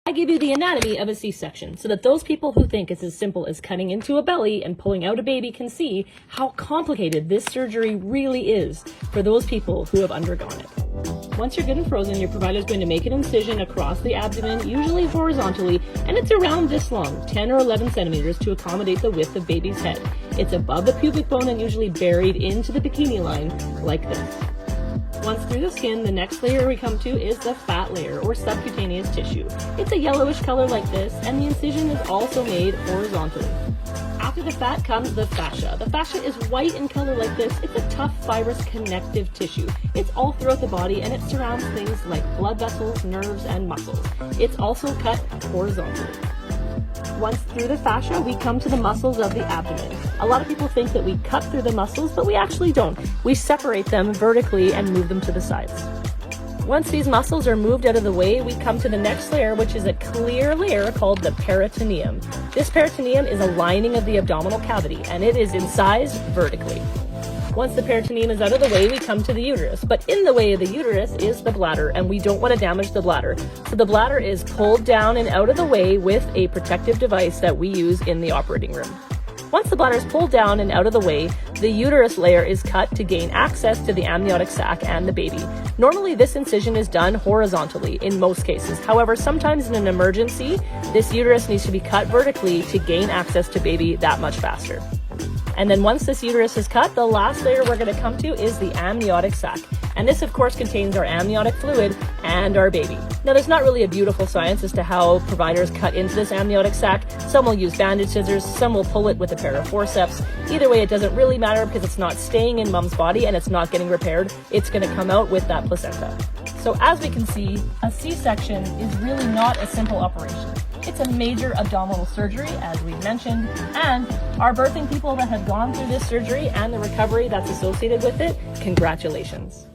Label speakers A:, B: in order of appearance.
A: I give you the anatomy of a C-section so that those people who think it's as simple as cutting into a belly and pulling out a baby can see how complicated this surgery really is for those people who have undergone it. Once you're good and frozen, your provider is going to make an incision across the abdomen, usually horizontally, and it's around this long, 10 or 11 centimeters, to accommodate the width of baby's head. It's above the pubic bone and usually buried into the bikini line like this. Once through the skin, the next layer we come to is the fat layer, or subcutaneous tissue. It's a yellowish color like this, and the incision is also made horizontally. After the fat comes the fascia. The fascia is white in color like this. It's a tough, fibrous, connective tissue. It's all throughout the body, and it surrounds things like blood vessels, nerves, and muscles. It's also cut horizontally. Once through the fascia, we come to the muscles of the abdomen. A lot of people think that we cut through the muscles, but we actually don't. We separate them vertically and move them to the sides. Once these muscles are moved out of the way, we come to the next layer, which is a clear layer called the peritoneum. This peritoneum is a lining of the abdominal cavity, and it is incised vertically. Once the peritoneum is out of the way, we come to the uterus. But in the way of the uterus is the bladder, and we don't want to damage the bladder. So the bladder is pulled down and out of the way with a protective device that we use in the operating room. Once the bladder is pulled down and out of the way, the uterus layer is cut to gain access to the amniotic sac and the baby. Normally, this incision is done horizontally in most cases. However, sometimes in an emergency, this uterus needs to be cut vertically to gain access to baby that much faster. And then once this uterus is cut, the last layer we're going to come to is the amniotic sac. And this, of course, contains our amniotic fluid and our baby. Now, there's not really a beautiful science as to how providers cut into this amniotic sac. Some will use bandage scissors, some will pull it with a pair of forceps. Either way, it doesn't really matter because it's not staying in mom's body and it's not getting repaired. It's going to come out with that placenta. So as we can see, a C-section is really not a simple operation. It's a major abdominal surgery, as we mentioned, and our birthing people that have gone through this surgery and the recovery that's associated with it, congratulations.